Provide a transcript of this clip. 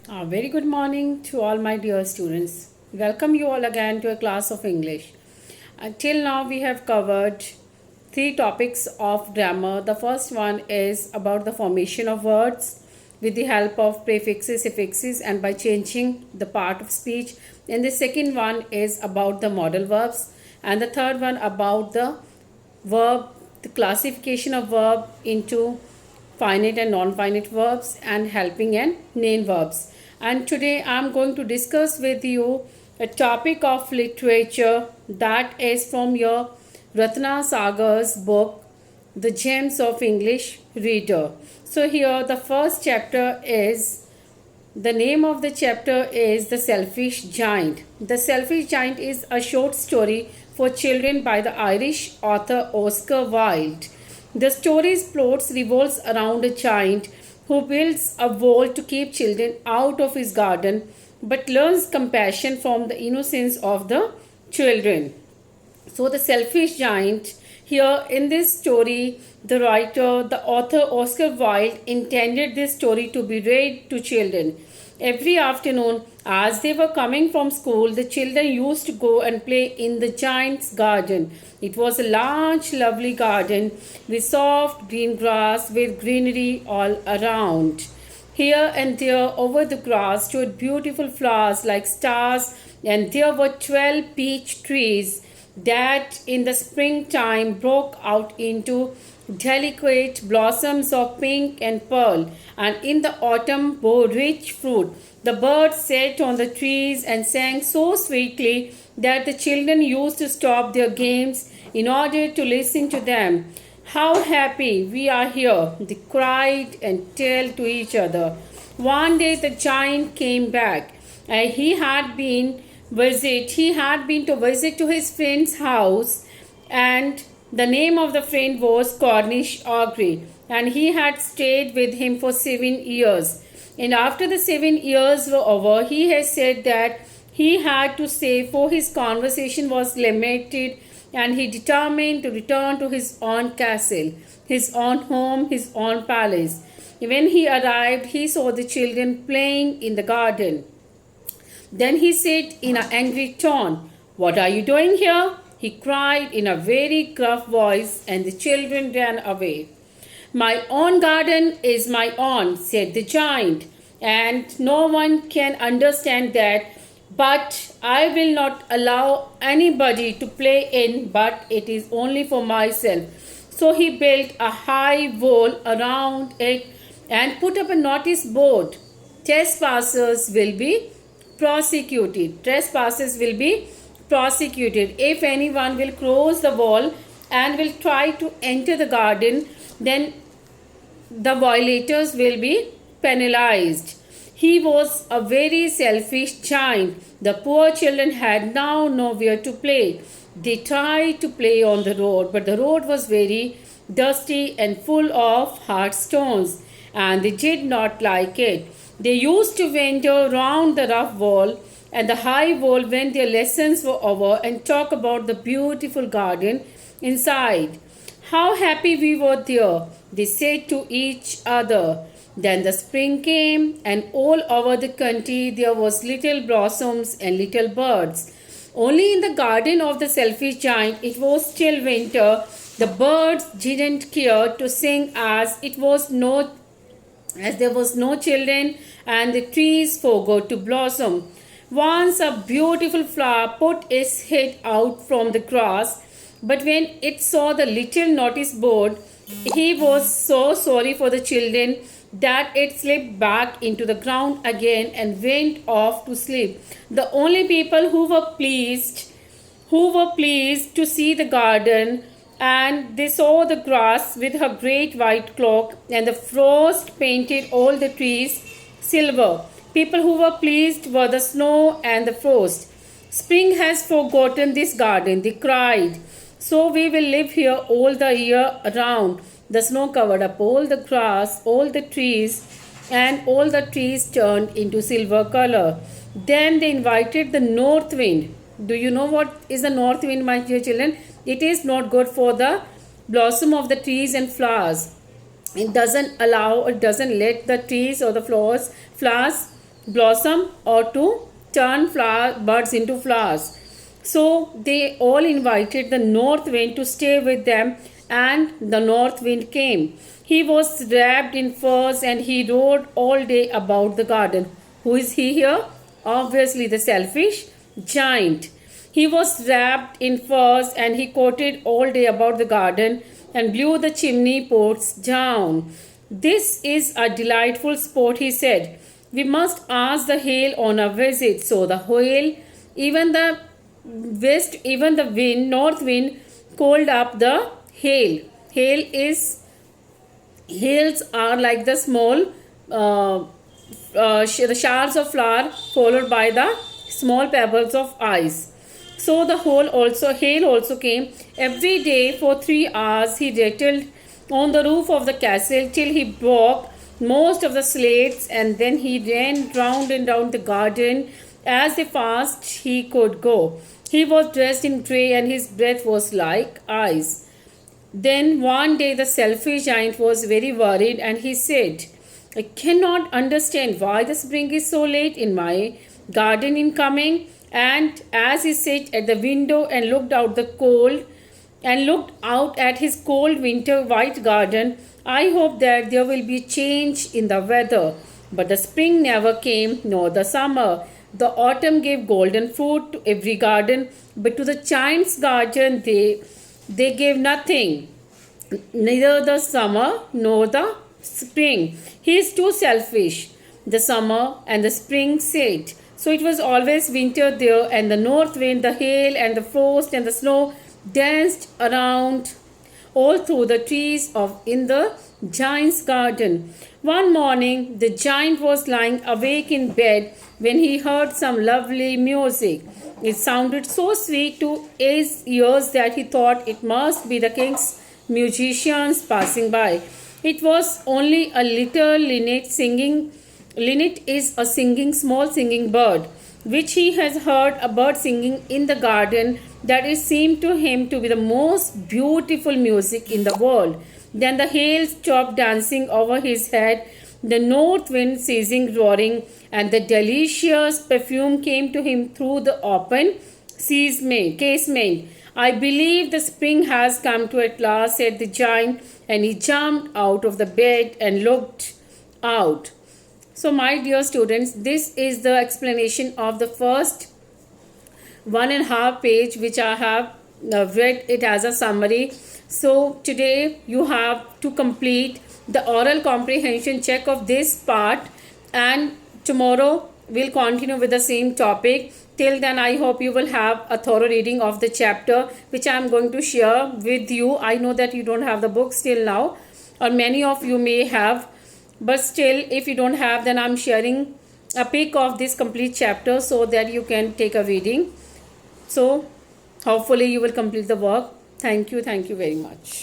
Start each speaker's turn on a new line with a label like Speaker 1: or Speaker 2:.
Speaker 1: Very good morning to all my dear students. Welcome you all again to a class of English. Until now, we have covered three topics of grammar. The first one is about the formation of words with the help of prefixes, suffixes, and by changing the part of speech. And the second one is about the modal verbs, and the third one about the verb, the classification of verb into finite and non-finite verbs and helping and named verbs. And today I'm going to discuss with you a topic of literature that is from your Ratna Sagar's book, The Gems of English Reader. So here the first chapter is, the name of the chapter is The Selfish Giant. The Selfish Giant is a short story for children by the Irish author Oscar Wilde. The story's plot revolves around a giant who builds a wall to keep children out of his garden but learns compassion from the innocence of the children. So, the selfish giant, here in this story, the writer, the author Oscar Wilde intended this story to be read to children. Every afternoon, as they were coming from school, the children used to go and play in the giant's garden. It was a large, lovely garden with soft green grass with greenery all around. Here and there over the grass stood beautiful flowers like stars, and there were 12 peach trees that in the springtime broke out into delicate blossoms of pink and pearl, and in the autumn bore rich fruit. The birds sat on the trees and sang so sweetly that the children used to stop their games in order to listen to them. How happy we are here, they cried and told to each other. One day the giant came back. He had been to visit to his friend's house, and the name of the friend was Cornish Ogre, and he had stayed with him for 7 years. And after the 7 years were over, he had said that he had to stay, for his conversation was limited, and he determined to return to his own castle, his own home, his own palace. When he arrived, he saw the children playing in the garden. Then he said in an angry tone, "What are you doing here?" he cried in a very gruff voice, and the children ran away. "My own garden is my own," said the giant, "and no one can understand that. But I will not allow anybody to play in, but it is only for myself." So he built a high wall around it and put up a notice board. Trespassers will be prosecuted. Trespassers will be prosecuted. If anyone will cross the wall and will try to enter the garden, then the violators will be penalized. He was a very selfish giant. The poor children had now nowhere to play. They tried to play on the road, but the road was very dusty and full of hard stones, and they did not like it. They used to wander round the rough wall and the high wall when their lessons were over and talk about the beautiful garden inside. How happy we were there, they said to each other. Then the spring came, and all over the country there was little blossoms and little birds. Only in the garden of the selfish giant it was still winter. The birds didn't care to sing as there was no children, and the trees forgot to blossom. Once a beautiful flower put its head out from the grass, but when it saw the little notice board, he was so sorry for the children that it slipped back into the ground again and went off to sleep. The only people who were pleased to see the garden, and they saw the grass with her great white cloak, and the frost painted all the trees silver. People who were pleased were the snow and the frost. "Spring has forgotten this garden," they cried. "So we will live here all the year round." The snow covered up all the grass, all the trees, and all the trees turned into silver color. Then they invited the north wind. Do you know what is the north wind, my dear children? It is not good for the blossom of the trees and flowers. It doesn't let the trees or the flowers blossom or to turn buds into flowers. So they all invited the north wind to stay with them, and the north wind came. He was wrapped in furs and he rode all day about the garden. Who is he here? Obviously, the selfish giant. He was wrapped in furs and he coated all day about the garden and blew the chimney pots down. This is a delightful sport, he said. We must ask the hail on a visit. So the hail, even the north wind, called up the hail. Hails are like the small the shards of flour followed by the small pebbles of ice. So the hail also came. Every day for 3 hours he rattled on the roof of the castle till he broke most of the slates, and then he ran round and round the garden as fast he could go. He was dressed in grey and his breath was like ice. Then one day the selfish giant was very worried and he said, I cannot understand why the spring is so late in my garden in coming. And as he sat at the window and looked out at his cold winter white garden, I hoped that there will be change in the weather. But the spring never came, nor the summer. The autumn gave golden fruit to every garden, but to the giant's garden they gave nothing, neither the summer nor the spring. He is too selfish. The summer and the spring said. So it was always winter there, and the north wind, the hail, and the frost and the snow danced around all through the trees in the giant's garden. One morning, the giant was lying awake in bed when he heard some lovely music. It sounded so sweet to his ears that he thought it must be the king's musicians passing by. It was only a little linnet singing. Linnet is a small singing bird, which he has heard a bird singing in the garden, that it seemed to him to be the most beautiful music in the world. Then the hail stopped dancing over his head, the north wind ceasing roaring, and the delicious perfume came to him through the open casement. I believe the spring has come to at last, said the giant, and he jumped out of the bed and looked out. So my dear students, this is the explanation of the first 1.5 page, which I have read it as a summary. So today you have to complete the oral comprehension check of this part, and tomorrow we'll continue with the same topic. Till then, I hope you will have a thorough reading of the chapter which I am going to share with you. I know that you don't have the book still now, or many of you may have, but still if you don't have, then I'm sharing a pic of this complete chapter so that you can take a reading. So hopefully you will complete the work. Thank you very much.